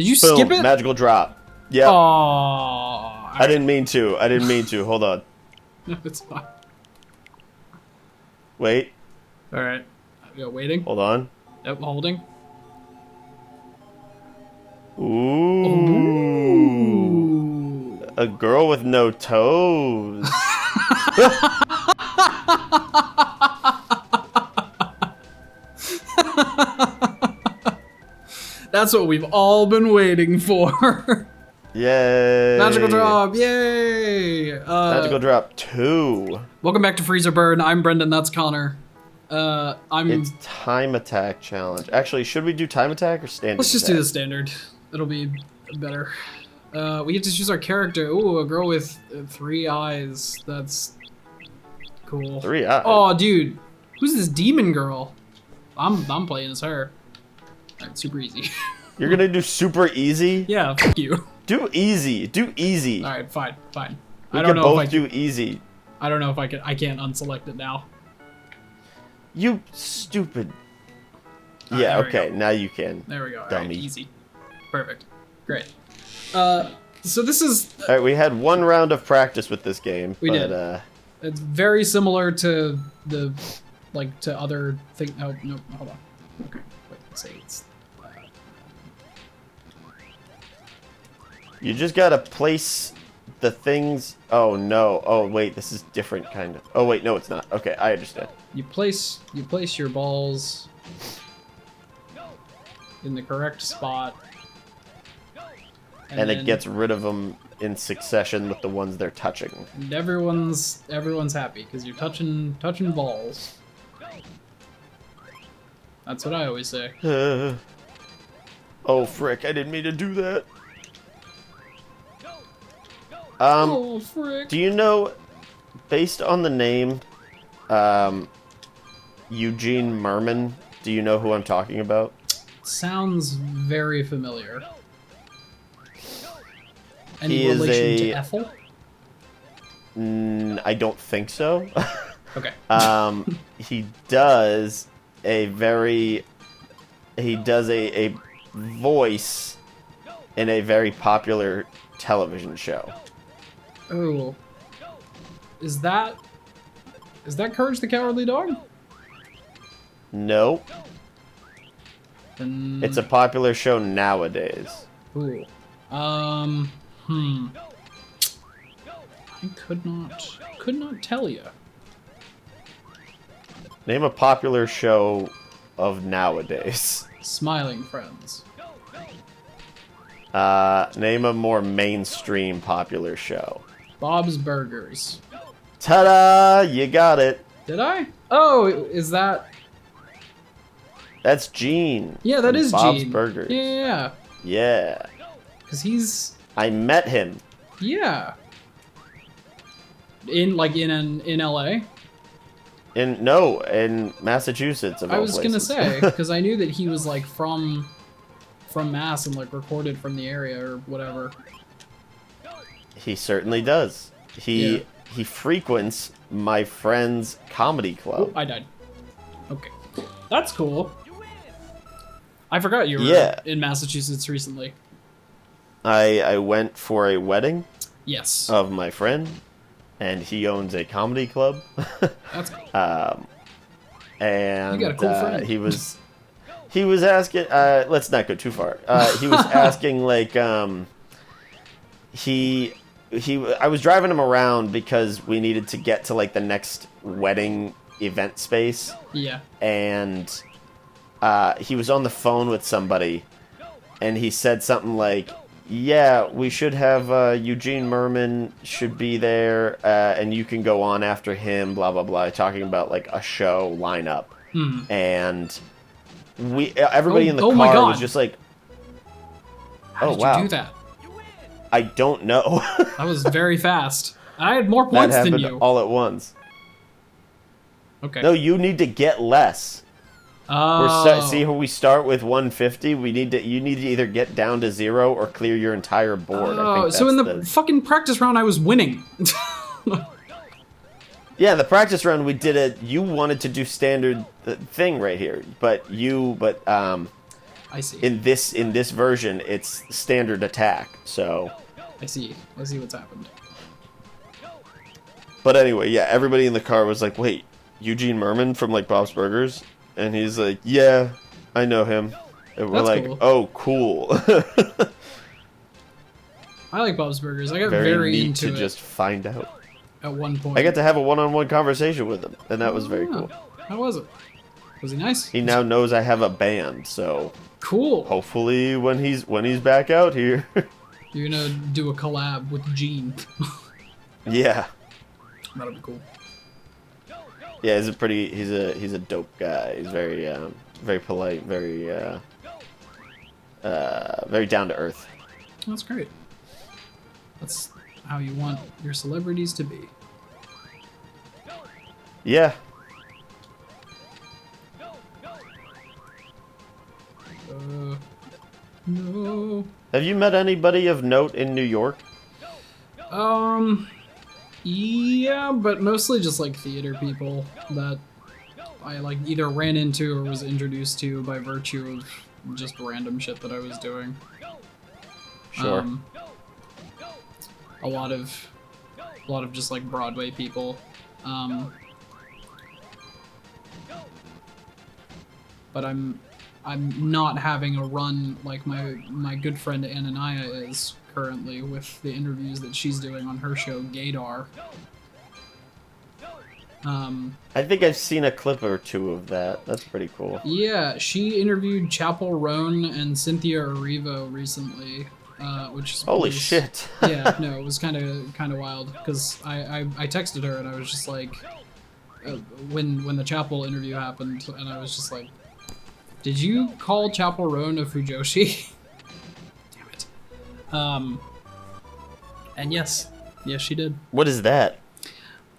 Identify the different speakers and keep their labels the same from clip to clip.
Speaker 1: Did you
Speaker 2: Boom,
Speaker 1: skip it?
Speaker 2: magical drop. Yeah.
Speaker 1: Oh.
Speaker 2: I didn't mean to. Hold on.
Speaker 1: No, it's fine.
Speaker 2: Wait.
Speaker 1: All right. Waiting.
Speaker 2: Hold on.
Speaker 1: Yep, holding.
Speaker 2: Ooh.
Speaker 1: Ooh.
Speaker 2: A girl with no toes.
Speaker 1: That's what we've all been waiting for.
Speaker 2: Yay.
Speaker 1: Magical drop, yay!
Speaker 2: Magical drop 2.
Speaker 1: Welcome back to Freezer Burn. I'm Brendan, that's Connor.
Speaker 2: It's time attack challenge. Actually, should we do time attack or standard
Speaker 1: Let's just
Speaker 2: attack?
Speaker 1: do the standard. It'll be better. We get to choose our character. Ooh, a girl with 3 eyes. That's cool.
Speaker 2: 3 eyes.
Speaker 1: Oh, dude. Who's this demon girl? I'm playing as her. Alright, super easy.
Speaker 2: You're gonna do super easy?
Speaker 1: Yeah, fuck you.
Speaker 2: Do easy. Do easy.
Speaker 1: Alright, fine.
Speaker 2: We
Speaker 1: I
Speaker 2: can
Speaker 1: don't know
Speaker 2: both
Speaker 1: if
Speaker 2: do easy.
Speaker 1: I don't know if I can't unselect it now.
Speaker 2: You stupid.
Speaker 1: Alright,
Speaker 2: Yeah,
Speaker 1: there we
Speaker 2: okay,
Speaker 1: go.
Speaker 2: now you can.
Speaker 1: There we go. Alright,
Speaker 2: Dummy.
Speaker 1: easy. Perfect. Great. So this is
Speaker 2: Alright, we had 1 round of practice with this game.
Speaker 1: We
Speaker 2: but,
Speaker 1: did. It's very similar to the to other thing. Oh no, hold on. Okay, wait. Say it's.
Speaker 2: You just gotta place the things. Oh no. Oh wait, this is different kind of. Oh wait, no, it's not. Okay, I understand.
Speaker 1: You place your balls in the correct spot,
Speaker 2: And it
Speaker 1: then-
Speaker 2: gets rid of them in succession with the ones they're touching.
Speaker 1: and everyone's happy because you're touching balls. That's what I always say.
Speaker 2: Oh frick, I didn't mean to do that.
Speaker 1: Oh frick!
Speaker 2: Do you know, based on the name, Eugene Merman, do you know who I'm talking about?
Speaker 1: Sounds very familiar. Any
Speaker 2: He is
Speaker 1: relation to
Speaker 2: a-
Speaker 1: Ethel?
Speaker 2: I don't think so.
Speaker 1: Okay.
Speaker 2: He does a voice in a very popular television show.
Speaker 1: Oh. Is that Courage the Cowardly Dog?
Speaker 2: Nope.
Speaker 1: Then
Speaker 2: It's a popular show nowadays.
Speaker 1: ooh. I could not tell you.
Speaker 2: Name a popular show of nowadays.
Speaker 1: Smiling Friends.
Speaker 2: Name a more mainstream popular show.
Speaker 1: Bob's Burgers.
Speaker 2: Ta-da! You got it.
Speaker 1: Did I? Oh, is that?
Speaker 2: That's Gene.
Speaker 1: Yeah, that
Speaker 2: from
Speaker 1: is
Speaker 2: Bob's
Speaker 1: Gene.
Speaker 2: Burgers.
Speaker 1: Yeah.
Speaker 2: Yeah.
Speaker 1: Because he's
Speaker 2: I met him.
Speaker 1: yeah. In LA.
Speaker 2: In Massachusetts. Of
Speaker 1: I
Speaker 2: all
Speaker 1: was gonna
Speaker 2: places.
Speaker 1: say because I knew that he was like from Mass and like recorded from the area or whatever.
Speaker 2: He certainly does. He frequents my friend's comedy club.
Speaker 1: Oh, I died. Okay, that's cool. I forgot you were
Speaker 2: Yeah.
Speaker 1: in Massachusetts recently.
Speaker 2: I went for a wedding
Speaker 1: Yes,
Speaker 2: of my friend, and he owns a comedy club.
Speaker 1: that's cool.
Speaker 2: And
Speaker 1: You got a cool friend.
Speaker 2: he was asking. Let's not go too far. He was asking like I was driving him around because we needed to get to like the next wedding event space,
Speaker 1: Yeah.
Speaker 2: and he was on the phone with somebody, and he said something like, "Yeah, we should have Eugene Merman should be there, and you can go on after him." Blah blah blah, talking about like a show lineup, and everybody in the
Speaker 1: oh my
Speaker 2: car
Speaker 1: God.
Speaker 2: was just like,
Speaker 1: How
Speaker 2: "Oh
Speaker 1: did
Speaker 2: wow,
Speaker 1: you do that?
Speaker 2: I don't know."
Speaker 1: That was very fast. I had more
Speaker 2: That
Speaker 1: points than
Speaker 2: happened
Speaker 1: you.
Speaker 2: all at once.
Speaker 1: Okay.
Speaker 2: No, you need to get less.
Speaker 1: Oh.
Speaker 2: See how we start with 150? You need to either get down to 0 or clear your entire board. I
Speaker 1: Oh,
Speaker 2: think
Speaker 1: so in
Speaker 2: that's
Speaker 1: the fucking practice round, I was winning.
Speaker 2: Yeah, the practice round we did it. You wanted to do standard thing right here, but
Speaker 1: I see.
Speaker 2: In this version, it's standard attack. So,
Speaker 1: I see. I see what's happened.
Speaker 2: but anyway, yeah, everybody in the car was like, "Wait, Eugene Merman from like Bob's Burgers?" And he's like, "Yeah, I know him." And we're
Speaker 1: That's
Speaker 2: like,
Speaker 1: cool.
Speaker 2: "Oh, cool."
Speaker 1: I like Bob's Burgers. I got
Speaker 2: Very
Speaker 1: very
Speaker 2: neat
Speaker 1: into
Speaker 2: to
Speaker 1: it
Speaker 2: just find out.
Speaker 1: at one point.
Speaker 2: I got to have a one-on-one conversation with him, and that was very
Speaker 1: Oh,
Speaker 2: cool.
Speaker 1: how was it? Was he nice?
Speaker 2: He now knows I have a band, so
Speaker 1: Cool.
Speaker 2: hopefully when he's back out here,
Speaker 1: You're gonna do a collab with Gene.
Speaker 2: yeah,
Speaker 1: That'll be cool.
Speaker 2: yeah, he's a dope guy. He's very polite, very down to earth.
Speaker 1: That's great. That's how you want your celebrities to be.
Speaker 2: Yeah,
Speaker 1: No.
Speaker 2: have you met anybody of note in New York?
Speaker 1: Yeah, but mostly just like theater people that I like either ran into or was introduced to by virtue of just random shit that I was doing.
Speaker 2: Sure.
Speaker 1: A lot of just like Broadway people. But I'm not having a run like my good friend Anania is currently with the interviews that she's doing on her show Gaydar.
Speaker 2: I think I've seen a clip or two of that. That's pretty cool.
Speaker 1: Yeah, she interviewed Chapel Roan and Cynthia Erivo recently, which is
Speaker 2: Holy shit.
Speaker 1: Yeah, no, it was kind of wild because I texted her and I was just like, when the Chapel interview happened, and I was just like, did you call Chapel Roan a Fujoshi? Damn it. And yes, she did.
Speaker 2: What is that?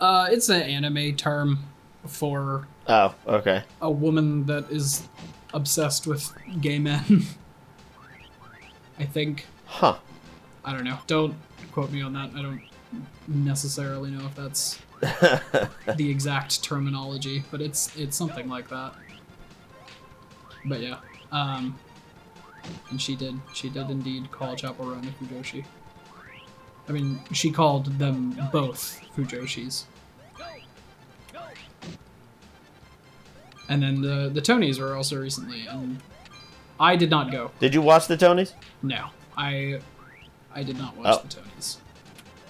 Speaker 1: It's an anime term for
Speaker 2: Oh, okay.
Speaker 1: a woman that is obsessed with gay men. I think.
Speaker 2: Huh.
Speaker 1: I don't know. Don't quote me on that. I don't necessarily know if that's the exact terminology, but it's something like that. But yeah, and she did indeed call Chapel Roan a Fujoshi. I mean, she called them both Fujoshis. And then the Tonys were also recently, and I did not go.
Speaker 2: Did you watch the Tonys?
Speaker 1: No, I did not watch
Speaker 2: Oh.
Speaker 1: the Tonys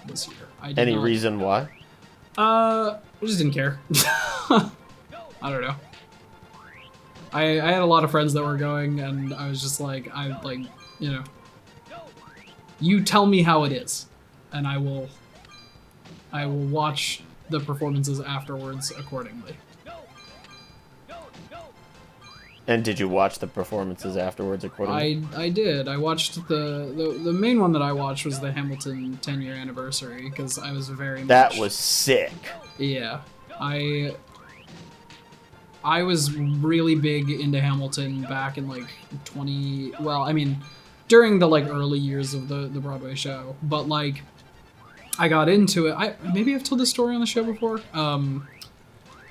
Speaker 1: this year. I did
Speaker 2: Any
Speaker 1: not.
Speaker 2: reason why?
Speaker 1: I just didn't care. I don't know. I had a lot of friends that were going, and I was just like, you tell me how it is, and I will watch the performances afterwards accordingly.
Speaker 2: And did you watch the performances afterwards accordingly?
Speaker 1: I did. I watched the main one that I watched was the Hamilton 10-year anniversary because I was very
Speaker 2: That
Speaker 1: much,
Speaker 2: was sick.
Speaker 1: yeah. I was really big into Hamilton back in like during the like early years of the Broadway show, but like I got into it. Maybe I've told this story on the show before,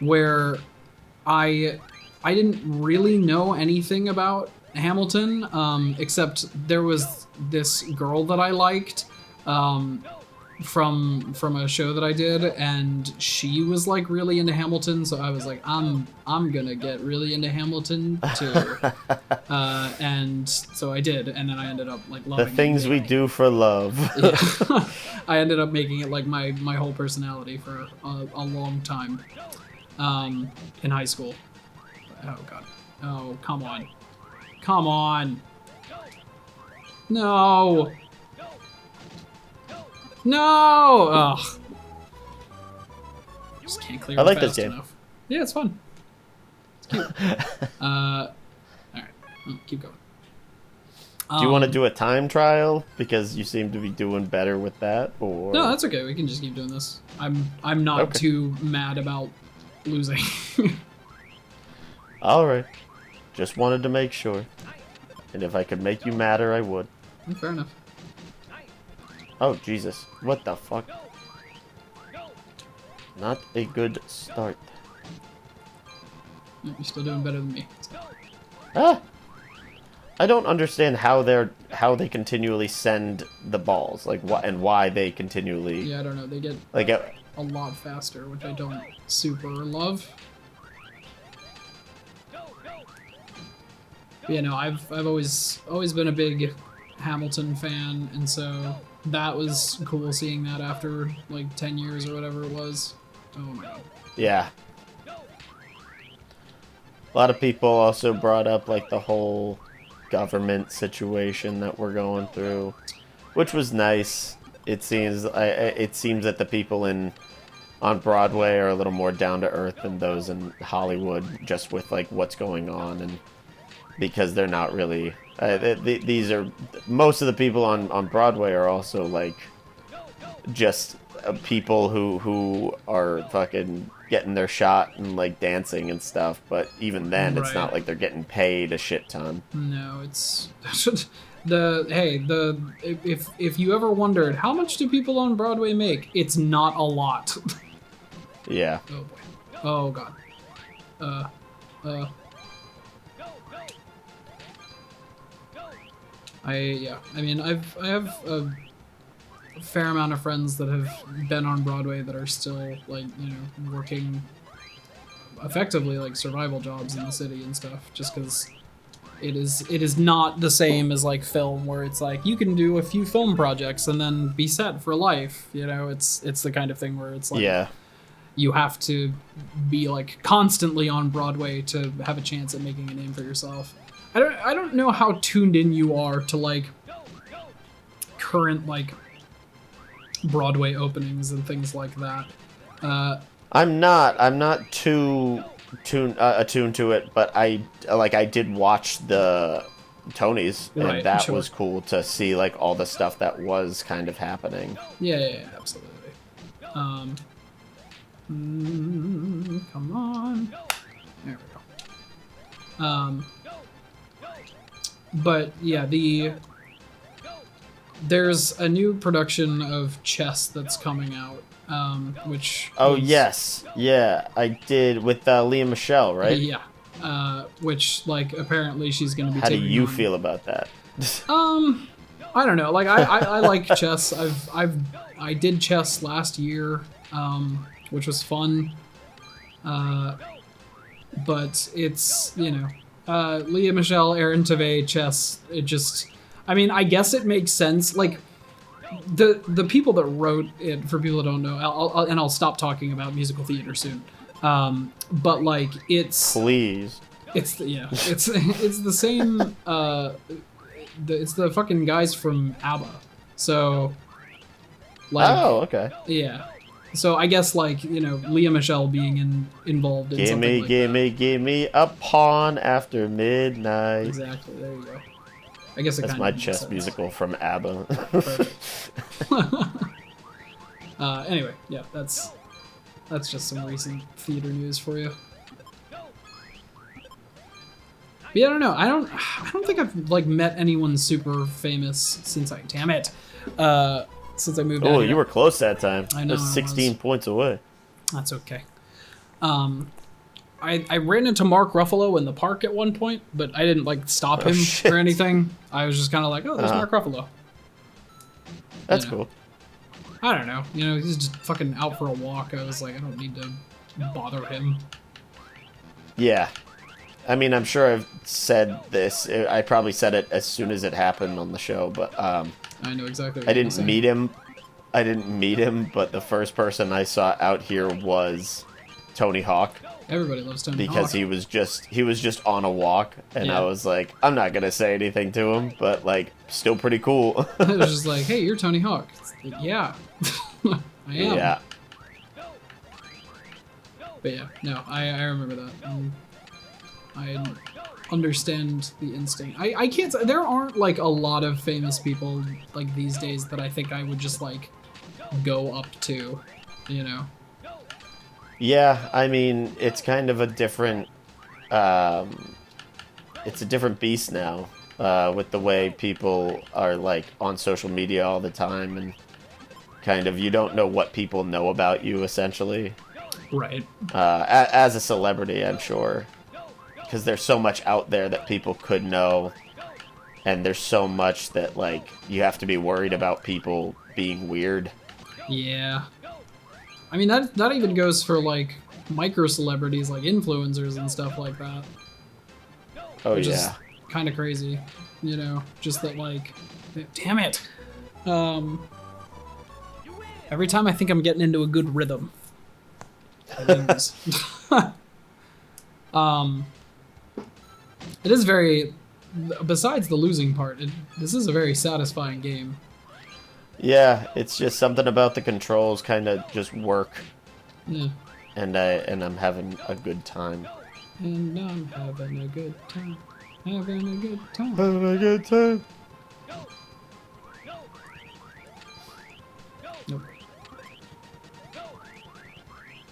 Speaker 1: where I didn't really know anything about Hamilton, except there was this girl that I liked from a show that I did, and she was like really into Hamilton, so I was like, I'm gonna get really into Hamilton too. And so I did, and then I ended up like loving
Speaker 2: The things
Speaker 1: it.
Speaker 2: we do for love.
Speaker 1: Yeah. I ended up making it like my whole personality for a long time in high school. Oh god. Oh, come on. Come on. No. No. Ugh. Just can't clear
Speaker 2: I
Speaker 1: it
Speaker 2: like
Speaker 1: fast
Speaker 2: this game.
Speaker 1: enough. Yeah, it's fun. It's cute. All right. Keep going.
Speaker 2: Do you want to do a time trial because you seem to be doing better with that, or
Speaker 1: No, that's okay. We can just keep doing this. I'm not
Speaker 2: Okay.
Speaker 1: too mad about losing.
Speaker 2: All right. Just wanted to make sure. And if I could make you madder, I would.
Speaker 1: Fair enough.
Speaker 2: Oh, Jesus. What the fuck? Not a good start.
Speaker 1: You're still doing better than me.
Speaker 2: Ah! I don't understand how they continually send the balls, like what and why they continually.
Speaker 1: Yeah, I don't know. They get
Speaker 2: like
Speaker 1: a lot faster, which I don't super love. But, you know, I've always been a big Hamilton fan, and so that was cool seeing that after like 10 years or whatever it was. Oh my god.
Speaker 2: Yeah. A lot of people also brought up like the whole government situation that we're going through, which was nice. It seems that the people on Broadway are a little more down to earth than those in Hollywood, just with like what's going on, and because they're not really. These are most of the people on Broadway are also like just people who are fucking getting their shot and like dancing and stuff, but even then it's not like they're getting paid a shit ton.
Speaker 1: No, it's if you ever wondered how much do people on Broadway make, it's not a lot.
Speaker 2: Yeah.
Speaker 1: Oh boy. Oh god. I mean I have a fair amount of friends that have been on Broadway that are still like, you know, working effectively like survival jobs in the city and stuff, just because it is not the same as like film, where it's like you can do a few film projects and then be set for life. You know, it's the kind of thing where it's like,
Speaker 2: yeah,
Speaker 1: you have to be like constantly on Broadway to have a chance at making a name for yourself. I don't know how tuned in you are to like current like Broadway openings and things like that.
Speaker 2: I'm not too attuned to it, but I did watch the Tonys, and
Speaker 1: Right,
Speaker 2: that
Speaker 1: sure.
Speaker 2: was cool to see like all the stuff that was kind of happening.
Speaker 1: Yeah, absolutely. Come on. There we go. But yeah, there's a new production of Chess that's coming out, which
Speaker 2: Oh
Speaker 1: is-
Speaker 2: yes, yeah, I did with Leah Michelle, right?
Speaker 1: yeah, which like apparently she's gonna be.
Speaker 2: How do
Speaker 1: taking
Speaker 2: you
Speaker 1: on-
Speaker 2: feel about that?
Speaker 1: I don't know. Like I like chess. I did chess last year, which was fun. But it's, you know, Leah Michelle, Aaron Tveit, chess. It just, I mean, I guess it makes sense. Like the people that wrote it, for people that don't know, I'll stop talking about musical theater soon. But like it's
Speaker 2: Please.
Speaker 1: it's the same. It's the fucking guys from ABBA. So, like,
Speaker 2: Oh, okay.
Speaker 1: yeah. So I guess like, you know, Leah Michelle being involved in something like that.
Speaker 2: Give me a pawn after midnight.
Speaker 1: Exactly. There you go. I guess it
Speaker 2: That's
Speaker 1: kind
Speaker 2: my
Speaker 1: of makes
Speaker 2: chess
Speaker 1: sense.
Speaker 2: musical from ABBA.
Speaker 1: Perfect. Anyway, yeah, that's just some recent theater news for you. But yeah, I don't know. I don't think I've like met anyone super famous since since I moved out
Speaker 2: Oh,
Speaker 1: here.
Speaker 2: you were close that time.
Speaker 1: I know,
Speaker 2: That's
Speaker 1: I
Speaker 2: 16
Speaker 1: was.
Speaker 2: points away.
Speaker 1: That's okay. I ran into Mark Ruffalo in the park at one point, but I didn't like stop him
Speaker 2: shit.
Speaker 1: or anything. I was just kind of like, oh, there's
Speaker 2: Uh-huh.
Speaker 1: Mark Ruffalo.
Speaker 2: That's
Speaker 1: You know.
Speaker 2: cool.
Speaker 1: I don't know. You know, he's just fucking out for a walk. I was like, I don't need to bother him.
Speaker 2: Yeah. I mean, I'm sure I've said this. I probably said it as soon as it happened on the show, but
Speaker 1: I know exactly what
Speaker 2: I
Speaker 1: you're
Speaker 2: didn't
Speaker 1: saying.
Speaker 2: meet him. I didn't meet him, but the first person I saw out here was Tony Hawk,
Speaker 1: Everybody loves Tony
Speaker 2: because
Speaker 1: Hawk.
Speaker 2: he was just on a walk, and
Speaker 1: Yeah.
Speaker 2: I was like, I'm not gonna say anything to him, but like, still pretty cool.
Speaker 1: It was just like, hey, you're Tony Hawk. It's like, yeah. I am.
Speaker 2: Yeah.
Speaker 1: But yeah, no, I remember that. I understand the instinct. I can't. There aren't like a lot of famous people like these days that I think I would just like go up to, you know.
Speaker 2: Yeah, I mean, it's kind of a different, it's a different beast now, with the way people are, like, on social media all the time, and kind of, you don't know what people know about you, essentially,
Speaker 1: Right.
Speaker 2: as a celebrity, I'm sure, because there's so much out there that people could know, and there's so much that like you have to be worried about people being weird.
Speaker 1: Yeah. I mean, that even goes for, like, micro-celebrities, like influencers and stuff like that.
Speaker 2: Oh
Speaker 1: Which
Speaker 2: yeah.
Speaker 1: is kind of crazy, you know? Just that, like... Damn it! Every time I think I'm getting into a good rhythm, I lose. It is very... Besides the losing part, this is a very satisfying game.
Speaker 2: Yeah, it's just something about the controls kind of just work,
Speaker 1: Yeah.
Speaker 2: and I'm having a good time.
Speaker 1: And I'm having a good time. Having a good time.
Speaker 2: Having a good time.
Speaker 1: Nope.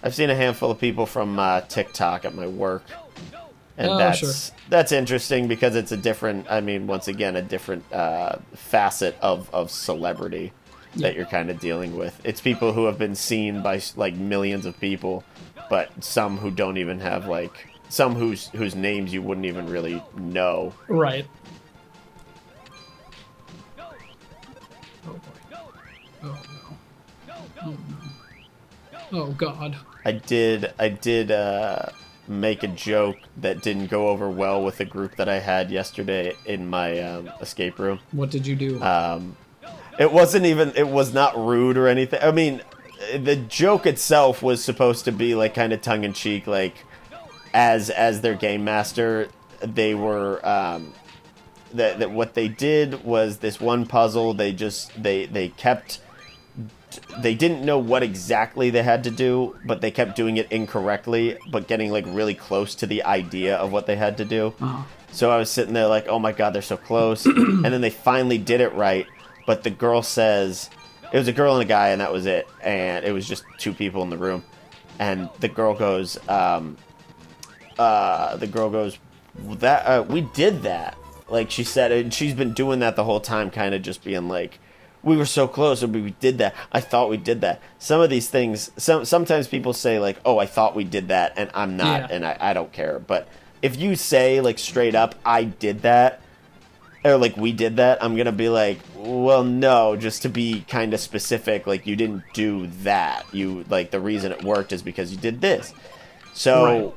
Speaker 2: I've seen a handful of people from TikTok at my work, and
Speaker 1: Oh,
Speaker 2: that's interesting because it's a different. I mean, once again, a different facet of celebrity that you're kind of dealing with. It's people who have been seen by like millions of people, but some who don't even have like some whose names you wouldn't even really know.
Speaker 1: Right. Oh boy. Oh no. Oh no. Oh god.
Speaker 2: I did make a joke that didn't go over well with a group that I had yesterday in my escape room.
Speaker 1: What did you do?
Speaker 2: It was not rude or anything. I mean, the joke itself was supposed to be like kind of tongue in cheek, like as their game master, they were that what they did was this one puzzle. They didn't know what exactly they had to do, but they kept doing it incorrectly, but getting like really close to the idea of what they had to do.
Speaker 1: Uh-huh.
Speaker 2: So I was sitting there like, oh my god, they're so close. And then they finally did it right, but the girl says, it was a girl and a guy, and that was it. And it was just two people in the room. And the girl goes, we did that. Like she said, and she's been doing that the whole time, kind of just being like, we were so close, and we did that. I thought we did that. Some of these things, sometimes people say like, oh, I thought we did that, and I'm not,
Speaker 1: Yeah.
Speaker 2: and I don't care. But if you say like straight up, I did that, or like we did that, I'm gonna be like, well, no, just to be kind of specific, like you didn't do that. You like the reason it worked is because you did this. So
Speaker 1: Right.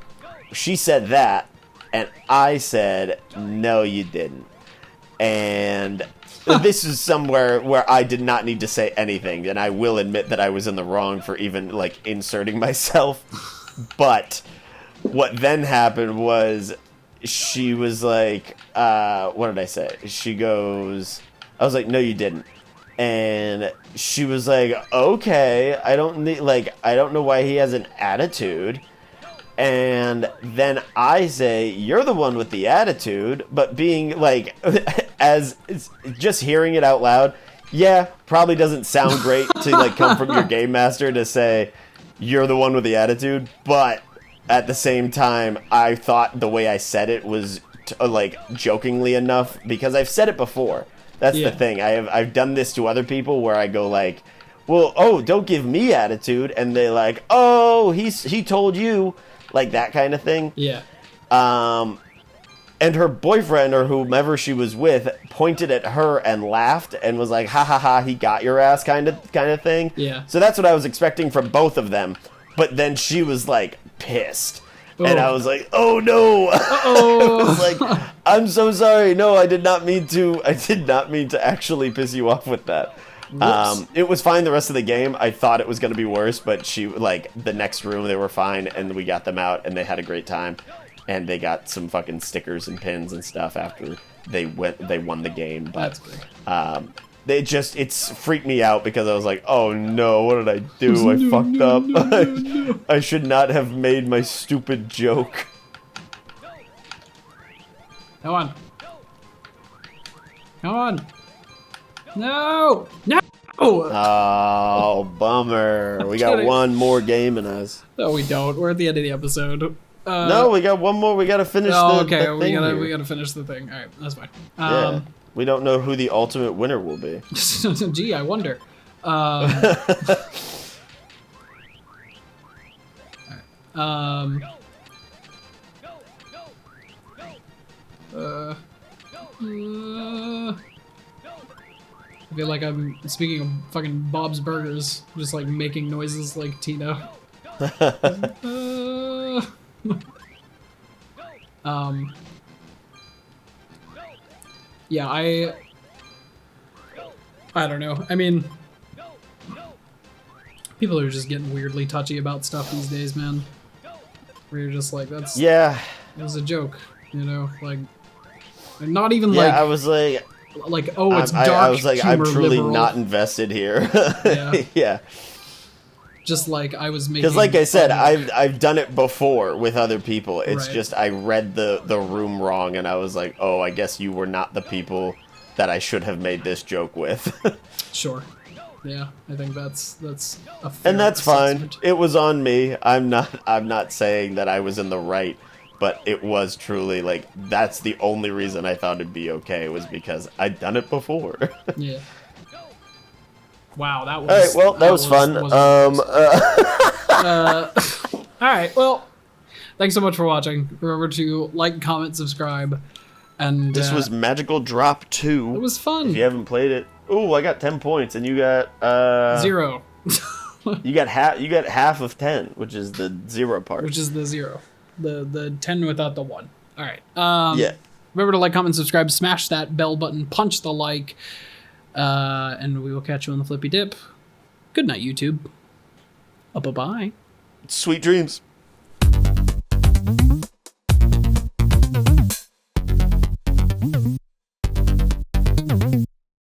Speaker 2: she said that, and I said, no, you didn't. And this is somewhere where I did not need to say anything, and I will admit that I was in the wrong for even like inserting myself. But what then happened was she was like, what did I say? She goes, I was like, no, you didn't. And she was like, okay, I don't know why he has an attitude. And then I say, you're the one with the attitude, but being like, as just hearing it out loud, yeah, probably doesn't sound great to like come from your game master to say, you're the one with the attitude, but at the same time, I thought the way I said it was like jokingly enough because I've said it before. That's
Speaker 1: Yeah.
Speaker 2: the thing. I've done this to other people where I go like, well, oh, don't give me attitude, and they like, oh, he told you. Like that kind of thing.
Speaker 1: Yeah.
Speaker 2: And her boyfriend or whomever she was with pointed at her and laughed and was like, ha ha ha, he got your ass kind of thing.
Speaker 1: Yeah.
Speaker 2: So that's what I was expecting from both of them. But then she was like pissed. And I was like, oh no. I was like, I'm so sorry. No, I did not mean to actually piss you off with that. It was fine the rest of the game. I thought it was going to be worse, but she, like, the next room, they were fine, and we got them out, and they had a great time. And they got some fucking stickers and pins and stuff after they won the game. But, it's freaked me out because I was like, oh no, what did I do? I fucked up.
Speaker 1: No.
Speaker 2: I should not have made my stupid joke.
Speaker 1: Come on. Come on. No! No!
Speaker 2: Oh, bummer. We got
Speaker 1: kidding.
Speaker 2: one more game in us.
Speaker 1: No, we don't. We're at the end of the episode.
Speaker 2: No, we got one more. We got to finish
Speaker 1: Oh,
Speaker 2: the
Speaker 1: okay.
Speaker 2: thing
Speaker 1: We
Speaker 2: here.
Speaker 1: gotta finish the thing. All right, that's fine.
Speaker 2: Yeah. We don't know who the ultimate winner will be.
Speaker 1: Gee, I wonder. I feel like I'm speaking of fucking Bob's Burgers, just like making noises like Tina. Yeah, I don't know. I mean, people are just getting weirdly touchy about stuff these days, man. Where you're just like, it was a joke, you know, like, and not even like.
Speaker 2: Yeah, I was like,
Speaker 1: oh, it's dark.
Speaker 2: I was like,
Speaker 1: humor,
Speaker 2: I'm truly
Speaker 1: liberal.
Speaker 2: not invested here.
Speaker 1: Yeah.
Speaker 2: Yeah.
Speaker 1: Just like I was making.
Speaker 2: Because, like I said, I've done it before with other people. It's
Speaker 1: Right.
Speaker 2: just I read the room wrong, and I was like, oh, I guess you were not the people that I should have made this joke with.
Speaker 1: Sure. Yeah, I think that's a fair
Speaker 2: And that's fine.
Speaker 1: assessment.
Speaker 2: It was on me. I'm not saying that I was in the right, but it was truly like that's the only reason I thought it'd be okay was because I'd done it before.
Speaker 1: Yeah. Wow, that was.
Speaker 2: All right, well, that was fun.
Speaker 1: All right, well, thanks so much for watching. Remember to like, comment, subscribe, and
Speaker 2: This was Magical Drop 2.
Speaker 1: it was fun.
Speaker 2: If you haven't played it, ooh, I got 10 points, and you got
Speaker 1: 0,
Speaker 2: You got half of 10, which is the 0 part.
Speaker 1: which is the 0, the 10 without the 1. All right.
Speaker 2: Yeah.
Speaker 1: Remember to like, comment, subscribe, smash that bell button, punch the like, and we will catch you on the flippy dip. Good night, YouTube. Bye-bye.
Speaker 2: Sweet dreams.